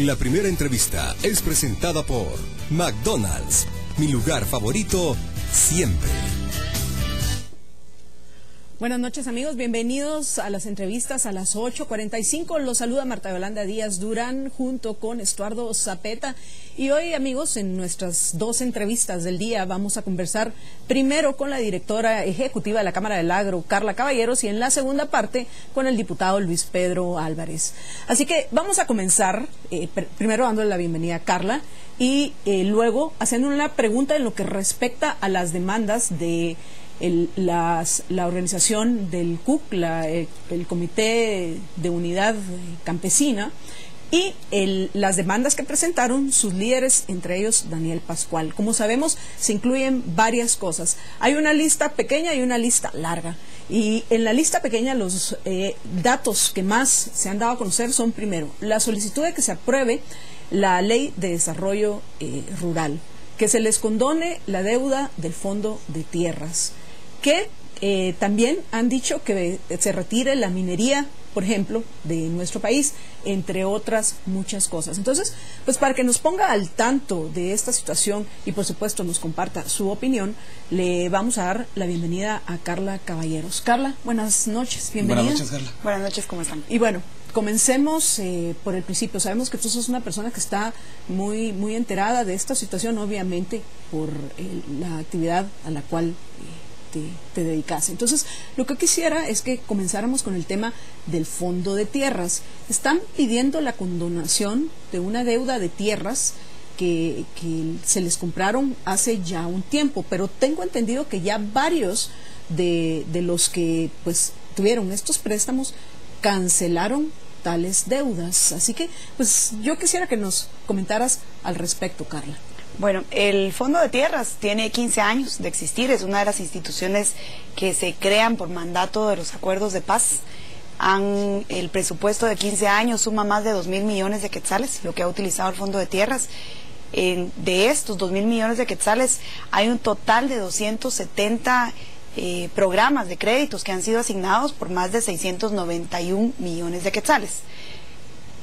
La primera entrevista es presentada por McDonald's, mi lugar favorito siempre. Buenas noches, amigos, bienvenidos a las entrevistas a las 8:45. Los saluda Marta Yolanda Díaz Durán junto con Estuardo Zapeta. Y hoy, amigos, en nuestras dos entrevistas del día vamos a conversar primero con la directora ejecutiva de la Cámara del Agro, Carla Caballeros, y en la segunda parte con el diputado Luis Pedro Álvarez. Así que vamos a comenzar primero dándole la bienvenida a Carla y luego haciendo una pregunta en lo que respecta a las demandas de la organización del CUC, el Comité de Unidad Campesina, y las demandas que presentaron sus líderes, entre ellos Daniel Pascual. Como sabemos, se incluyen varias cosas. Hay una lista pequeña y una lista larga. Y en la lista pequeña los datos que más se han dado a conocer son, primero, la solicitud de que se apruebe la Ley de Desarrollo Rural, que se les condone la deuda del Fondo de Tierras, que también han dicho que se retire la minería, por ejemplo, de nuestro país, entre otras muchas cosas. Entonces, pues para que nos ponga al tanto de esta situación y por supuesto nos comparta su opinión, le vamos a dar la bienvenida a Carla Caballeros. Carla, buenas noches, bienvenida. Buenas noches, Carla. Buenas noches, ¿cómo están? Y bueno, comencemos por el principio. Sabemos que tú sos una persona que está muy enterada de esta situación, obviamente por la actividad a la cual te dedicas. Entonces, lo que quisiera es que comenzáramos con el tema del Fondo de Tierras. Están pidiendo la condonación de una deuda de tierras que se les compraron hace ya un tiempo, pero tengo entendido que ya varios de los que pues tuvieron estos préstamos cancelaron tales deudas. Así que, pues yo quisiera que nos comentaras al respecto, Carla. Bueno, el Fondo de Tierras tiene 15 años de existir, es una de las instituciones que se crean por mandato de los acuerdos de paz. El presupuesto de 15 años suma más de 2.000 millones de quetzales, lo que ha utilizado el Fondo de Tierras. De estos 2.000 millones de quetzales hay un total de 270 programas de créditos que han sido asignados por más de 691 millones de quetzales.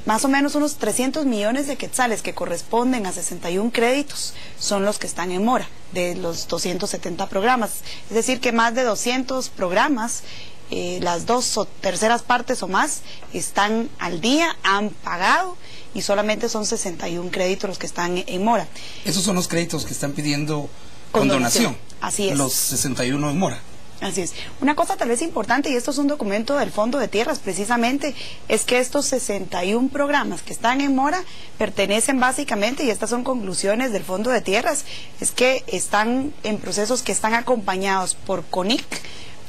Más o menos unos 300 millones de quetzales que corresponden a 61 créditos son los que están en mora de los 270 programas. Es decir, que más de 200 programas, las dos o terceras partes o más, están al día, han pagado y solamente son 61 créditos los que están en mora. Esos son los créditos que están pidiendo condonación. Así es. Los 61 en mora. Así es. Una cosa tal vez importante, y esto es un documento del Fondo de Tierras precisamente, es que estos 61 programas que están en mora pertenecen básicamente, y estas son conclusiones del Fondo de Tierras, es que están en procesos que están acompañados por CONIC,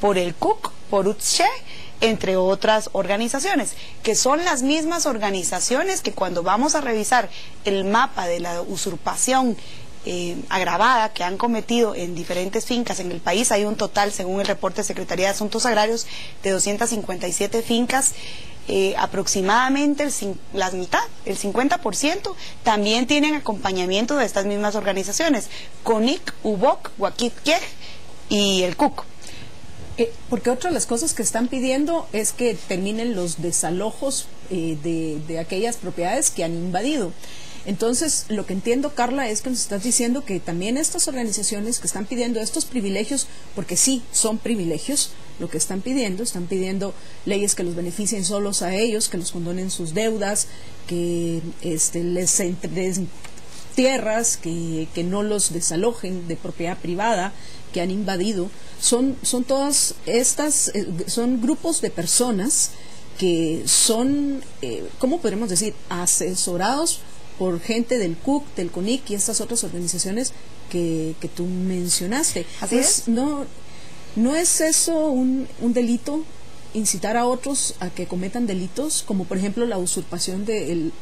por el CUC, por UTSCHE, entre otras organizaciones, que son las mismas organizaciones que cuando vamos a revisar el mapa de la usurpación agravada que han cometido en diferentes fincas en el país, hay un total, según el reporte de Secretaría de Asuntos Agrarios, de 257 fincas, aproximadamente la mitad, el 50%, también tienen acompañamiento de estas mismas organizaciones, CONIC, UBOC, Huaquitkej y el CUC. Porque otra de las cosas que están pidiendo es que terminen los desalojos de aquellas propiedades que han invadido. Entonces, lo que entiendo, Carla, es que nos estás diciendo que también estas organizaciones que están pidiendo estos privilegios, porque sí, son privilegios, lo que están pidiendo leyes que los beneficien solos a ellos, que los condonen sus deudas, que les tierras, que no los desalojen de propiedad privada que han invadido. Son todas estas, son grupos de personas que son, ¿cómo podremos decir?, asesorados por gente del CUC, del CONIC y estas otras organizaciones que tú mencionaste. Así es. ¿No es eso un delito, incitar a otros a que cometan delitos, como por ejemplo la usurpación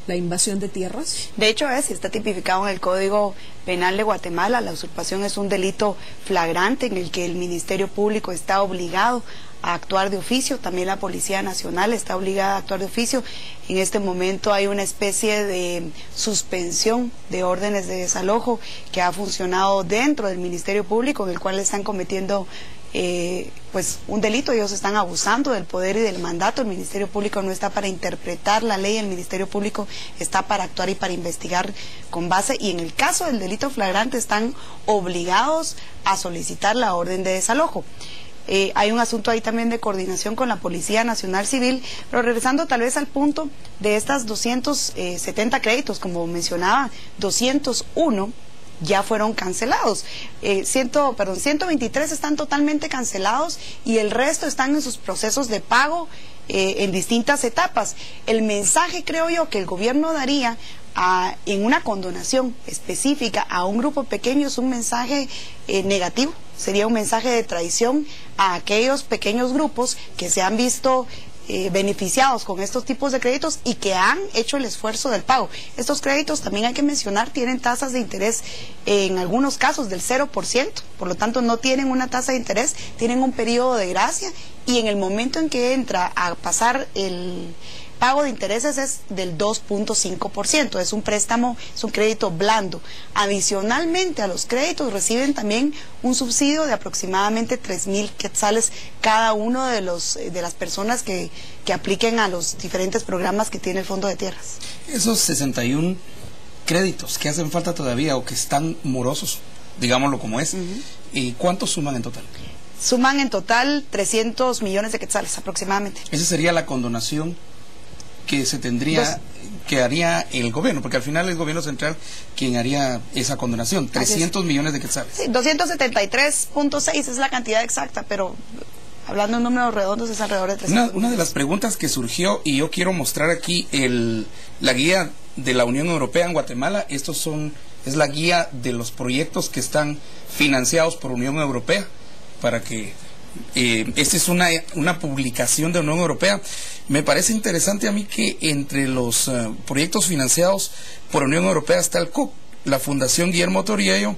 la invasión de tierras? De hecho, está tipificado en el Código Penal de Guatemala. La usurpación es un delito flagrante en el que el Ministerio Público está obligado a actuar de oficio, también la Policía Nacional está obligada a actuar de oficio. En este momento hay una especie de suspensión de órdenes de desalojo que ha funcionado dentro del Ministerio Público, en el cual están cometiendo pues un delito. Ellos están abusando del poder y del mandato. El Ministerio Público no está para interpretar la ley, el Ministerio Público está para actuar y para investigar con base, y en el caso del delito flagrante están obligados a solicitar la orden de desalojo. Hay un asunto ahí también de coordinación con la Policía Nacional Civil, pero regresando tal vez al punto de estas 270 créditos, como mencionaba, 201 ya fueron cancelados, 123 están totalmente cancelados y el resto están en sus procesos de pago en distintas etapas. El mensaje, creo yo, que el gobierno daría en una condonación específica a un grupo pequeño es un mensaje negativo, sería un mensaje de traición a aquellos pequeños grupos que se han visto beneficiados con estos tipos de créditos y que han hecho el esfuerzo del pago. Estos créditos, también hay que mencionar, tienen tasas de interés en algunos casos del 0%, por lo tanto no tienen una tasa de interés, tienen un periodo de gracia, y en el momento en que entra a pasar el pago de intereses es del 2.5%, es un préstamo, es un crédito blando. Adicionalmente a los créditos reciben también un subsidio de aproximadamente 3,000 quetzales cada uno de las personas que apliquen a los diferentes programas que tiene el Fondo de Tierras. Esos 61 créditos que hacen falta todavía o que están morosos, digámoslo como es, ¿y cuántos suman en total? Suman en total 300 millones de quetzales aproximadamente. Esa sería la condonación que se tendría, que haría el gobierno, porque al final es el gobierno central quien haría esa condonación, 300 millones de quetzales. Sí, 273.6 es la cantidad exacta, pero hablando en números redondos es alrededor de 300. Una de las preguntas que surgió, y yo quiero mostrar aquí la guía de la Unión Europea en Guatemala, es la guía de los proyectos que están financiados por Unión Europea, para que esta es una publicación de Unión Europea. Me parece interesante a mí que entre los proyectos financiados por Unión Europea está el COC, la Fundación Guillermo Toriello,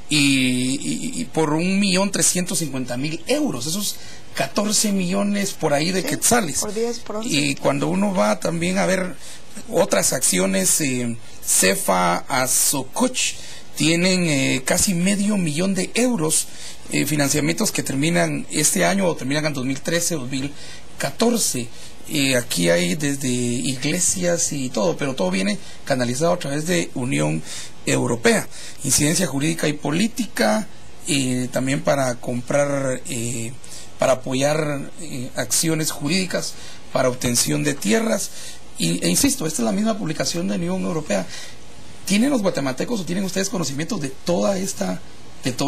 y por 1.350.000 euros, esos 14 millones por ahí de quetzales. Por 10, por 11. Y cuando uno va también a ver otras acciones, Cefa, Azococh, tienen casi $500,000 de euros, financiamientos que terminan este año o terminan en 2013, 2014. Aquí hay desde iglesias y todo, pero todo viene canalizado a través de Unión Europea. Incidencia jurídica y política, también para comprar, para apoyar acciones jurídicas para obtención de tierras. E insisto, esta es la misma publicación de Unión Europea. ¿Tienen los guatemaltecos o tienen ustedes conocimiento de todo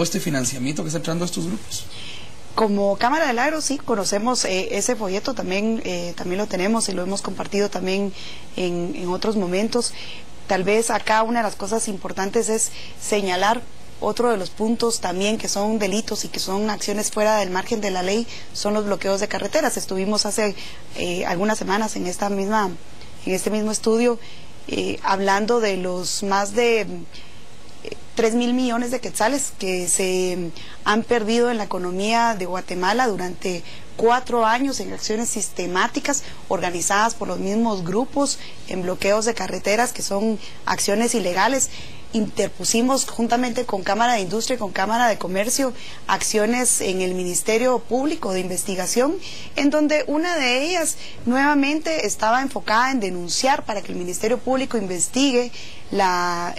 este financiamiento que está entrando a estos grupos? Como Cámara del Agro sí conocemos ese folleto, también lo tenemos y lo hemos compartido también en otros momentos. Tal vez acá una de las cosas importantes es señalar otro de los puntos también que son delitos y que son acciones fuera del margen de la ley, son los bloqueos de carreteras. Estuvimos hace algunas semanas en este mismo estudio hablando de los más de 3,000 millones de quetzales que se han perdido en la economía de Guatemala durante 4 años en acciones sistemáticas organizadas por los mismos grupos en bloqueos de carreteras, que son acciones ilegales. Interpusimos juntamente con Cámara de Industria y con Cámara de Comercio acciones en el Ministerio Público de Investigación, en donde una de ellas nuevamente estaba enfocada en denunciar para que el Ministerio Público investigue la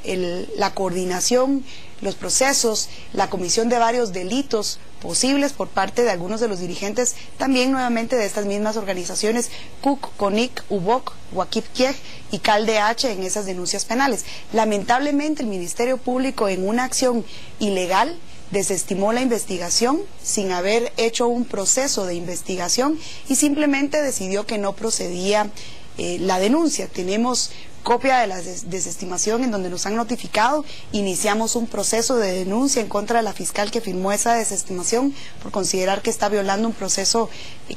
coordinación, los procesos, la comisión de varios delitos posibles por parte de algunos de los dirigentes, también nuevamente de estas mismas organizaciones, CUC, CONIC, UBOC, Huakip Kiej y CalDH, en esas denuncias penales. Lamentablemente el Ministerio Público, en una acción ilegal, desestimó la investigación sin haber hecho un proceso de investigación y simplemente decidió que no procedía la denuncia. Tenemos copia de la desestimación en donde nos han notificado. Iniciamos un proceso de denuncia en contra de la fiscal que firmó esa desestimación por considerar que está violando un proceso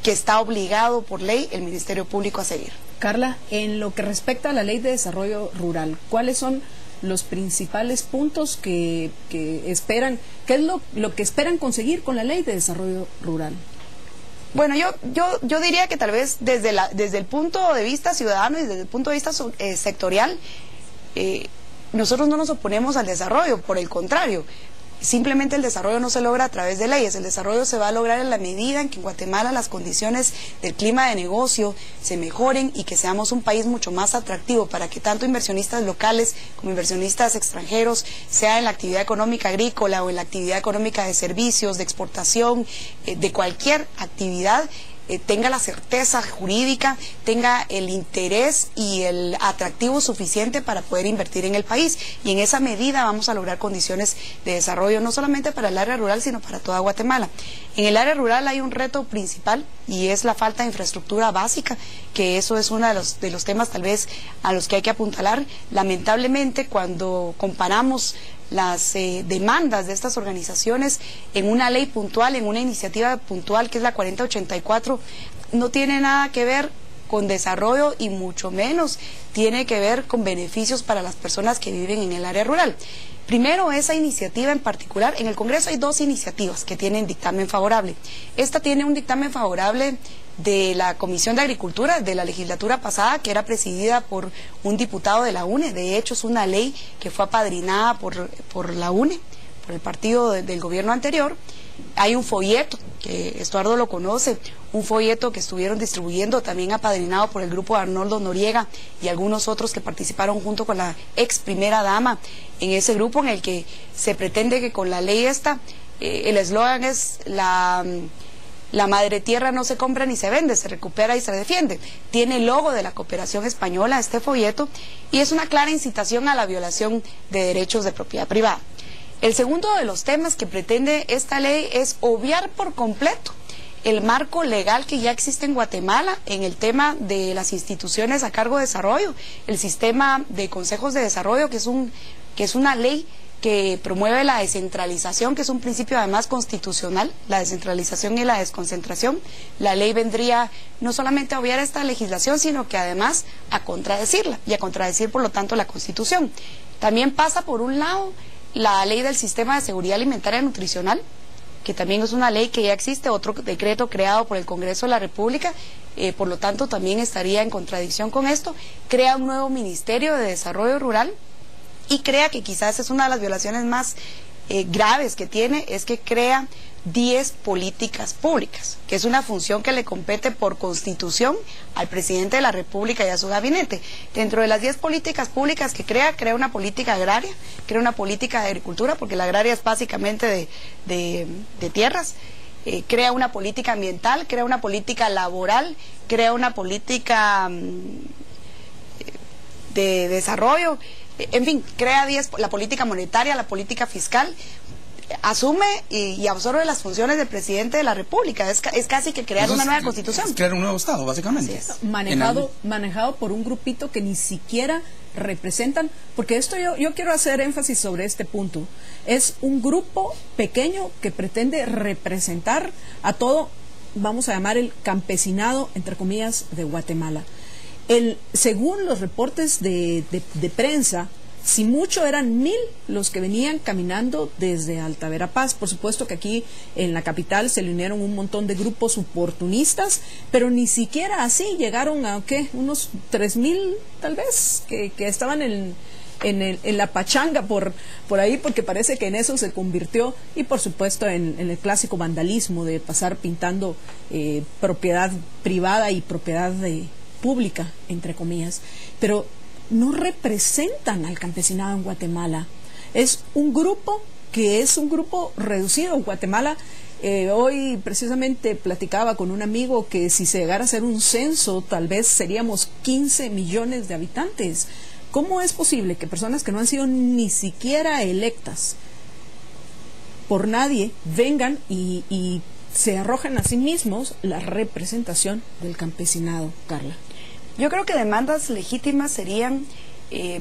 que está obligado por ley el Ministerio Público a seguir. Carla, en lo que respecta a la Ley de Desarrollo Rural, ¿cuáles son los principales puntos que esperan, qué es lo que esperan conseguir con la Ley de Desarrollo Rural? Bueno, yo diría que tal vez desde el punto de vista ciudadano y desde el punto de vista sectorial, nosotros no nos oponemos al desarrollo, por el contrario. Simplemente el desarrollo no se logra a través de leyes, el desarrollo se va a lograr en la medida en que en Guatemala las condiciones del clima de negocio se mejoren y que seamos un país mucho más atractivo para que tanto inversionistas locales como inversionistas extranjeros, sea en la actividad económica agrícola o en la actividad económica de servicios, de exportación, de cualquier actividad, tenga la certeza jurídica, tenga el interés y el atractivo suficiente para poder invertir en el país. Y en esa medida vamos a lograr condiciones de desarrollo, no solamente para el área rural, sino para toda Guatemala. En el área rural hay un reto principal y es la falta de infraestructura básica, que eso es uno de los temas tal vez a los que hay que apuntalar. Lamentablemente, cuando comparamos las demandas de estas organizaciones en una ley puntual, en una iniciativa puntual que es la 4084, no tiene nada que ver con desarrollo y mucho menos tiene que ver con beneficios para las personas que viven en el área rural. Primero, esa iniciativa en particular, en el Congreso hay 2 iniciativas que tienen dictamen favorable. Esta tiene un dictamen favorable de la Comisión de Agricultura de la legislatura pasada, que era presidida por un diputado de la UNE. De hecho, es una ley que fue apadrinada por la UNE, por el partido del gobierno anterior. Hay un folleto, que Estuardo lo conoce, un folleto que estuvieron distribuyendo, también apadrinado por el grupo de Arnoldo Noriega y algunos otros que participaron junto con la ex primera dama en ese grupo, en el que se pretende que con la ley esta, el eslogan es la madre tierra no se compra ni se vende, se recupera y se defiende. Tiene el logo de la cooperación española este folleto y es una clara incitación a la violación de derechos de propiedad privada. El segundo de los temas que pretende esta ley es obviar por completo el marco legal que ya existe en Guatemala en el tema de las instituciones a cargo de desarrollo, el sistema de consejos de desarrollo, que es una ley que promueve la descentralización, que es un principio además constitucional, la descentralización y la desconcentración. La ley vendría no solamente a obviar esta legislación, sino que además a contradecirla y a contradecir por lo tanto la Constitución. También pasa por un lado la ley del sistema de seguridad alimentaria y nutricional, que también es una ley que ya existe, otro decreto creado por el Congreso de la República, por lo tanto también estaría en contradicción con esto. Crea un nuevo Ministerio de Desarrollo Rural y crea, que quizás es una de las violaciones más graves que tiene, es que crea 10 políticas públicas, que es una función que le compete por Constitución al presidente de la República y a su gabinete. Dentro de las 10 políticas públicas que crea una política agraria, crea una política de agricultura, porque la agraria es básicamente de tierras, crea una política ambiental, crea una política laboral, crea una política de desarrollo, en fin, crea 10, la política monetaria, la política fiscal. Asume y absorbe las funciones del presidente de la República. Es casi que crear una nueva constitución. Es crear un nuevo Estado, básicamente. Manejado por un grupito que ni siquiera representan, porque esto yo quiero hacer énfasis sobre este punto. Es un grupo pequeño que pretende representar a todo, vamos a llamar el campesinado, entre comillas, de Guatemala. Según los reportes de prensa, si mucho eran 1000 los que venían caminando desde Alta Verapaz. Por supuesto que aquí en la capital se le unieron un montón de grupos oportunistas, pero ni siquiera así llegaron a unos 3000 tal vez que estaban en la pachanga por ahí, porque parece que en eso se convirtió, y por supuesto en el clásico vandalismo de pasar pintando propiedad privada y propiedad pública, entre comillas. Pero no representan al campesinado en Guatemala. Es un grupo que es un grupo reducido en Guatemala. Hoy precisamente platicaba con un amigo que si se llegara a hacer un censo, tal vez seríamos 15 millones de habitantes. ¿Cómo es posible que personas que no han sido ni siquiera electas por nadie vengan y se arrojan a sí mismos la representación del campesinado, Carla? Yo creo que demandas legítimas serían,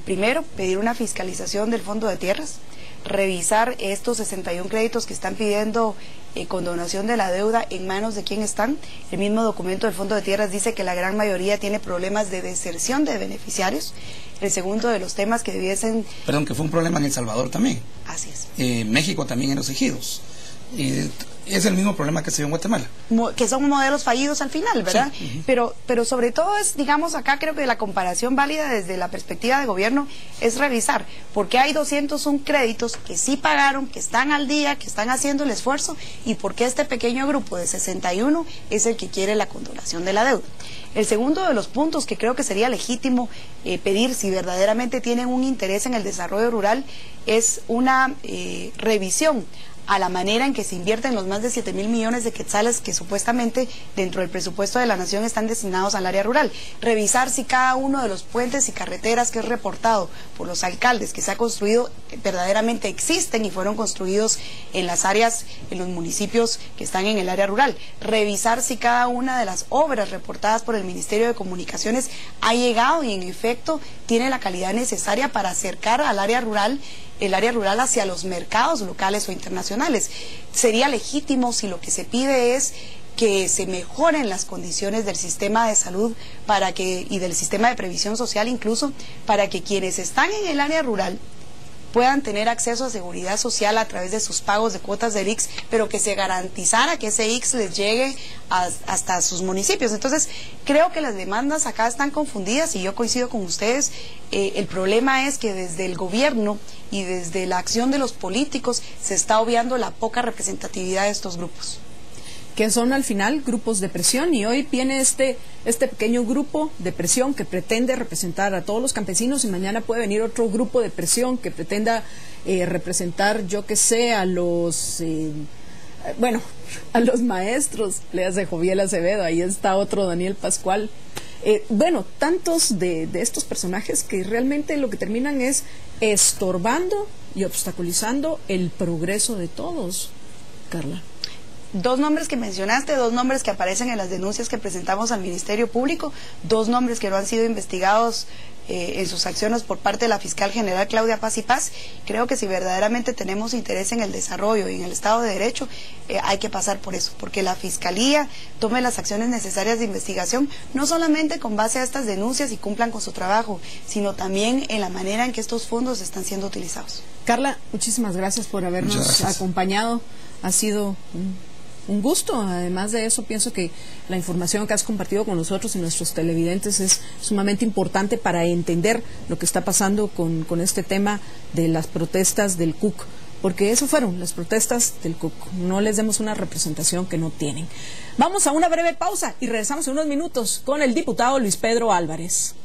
primero, pedir una fiscalización del Fondo de Tierras, revisar estos 61 créditos que están pidiendo condonación de la deuda, en manos de quién están. El mismo documento del Fondo de Tierras dice que la gran mayoría tiene problemas de deserción de beneficiarios. El segundo de los temas que debiesen... Perdón, que fue un problema en El Salvador también. Así es. México también en los ejidos. es el mismo problema que se dio en Guatemala. Que son modelos fallidos al final, ¿verdad? Sí. Pero sobre todo es, digamos, acá creo que la comparación válida desde la perspectiva de gobierno es revisar por qué hay 201 créditos que sí pagaron, que están al día, que están haciendo el esfuerzo, y por qué este pequeño grupo de 61 es el que quiere la condonación de la deuda. El segundo de los puntos que creo que sería legítimo pedir si verdaderamente tienen un interés en el desarrollo rural es una revisión a la manera en que se invierten los más de 7.000 millones de quetzales que supuestamente dentro del presupuesto de la nación están destinados al área rural. Revisar si cada uno de los puentes y carreteras que es reportado por los alcaldes que se ha construido verdaderamente existen y fueron construidos en las áreas, en los municipios que están en el área rural. Revisar si cada una de las obras reportadas por el Ministerio de Comunicaciones ha llegado y en efecto tiene la calidad necesaria para acercar al área rural, el área rural hacia los mercados locales o internacionales. Sería legítimo si lo que se pide es que se mejoren las condiciones del sistema de salud y del sistema de previsión social incluso, para que quienes están en el área rural puedan tener acceso a seguridad social a través de sus pagos de cuotas del IX, pero que se garantizara que ese IX les llegue hasta sus municipios. Entonces, creo que las demandas acá están confundidas y yo coincido con ustedes. El problema es que desde el gobierno y desde la acción de los políticos se está obviando la poca representatividad de estos grupos, que son al final grupos de presión, y hoy viene este pequeño grupo de presión que pretende representar a todos los campesinos, y mañana puede venir otro grupo de presión que pretenda representar, yo que sé, a los maestros, le hace Joviel Acevedo, ahí está otro Daniel Pascual, tantos de estos personajes que realmente lo que terminan es estorbando y obstaculizando el progreso de todos. Carla. Dos nombres que mencionaste, dos nombres que aparecen en las denuncias que presentamos al Ministerio Público, dos nombres que no han sido investigados en sus acciones por parte de la Fiscal General Claudia Paz y Paz. Creo que si verdaderamente tenemos interés en el desarrollo y en el Estado de Derecho, hay que pasar por eso, porque la Fiscalía tome las acciones necesarias de investigación, no solamente con base a estas denuncias y cumplan con su trabajo, sino también en la manera en que estos fondos están siendo utilizados. Carla, muchísimas gracias por habernos acompañado. Ha sido un gusto. Además de eso, pienso que la información que has compartido con nosotros y nuestros televidentes es sumamente importante para entender lo que está pasando con este tema de las protestas del CUC, porque eso fueron las protestas del CUC. No les demos una representación que no tienen. Vamos a una breve pausa y regresamos en unos minutos con el diputado Luis Pedro Álvarez.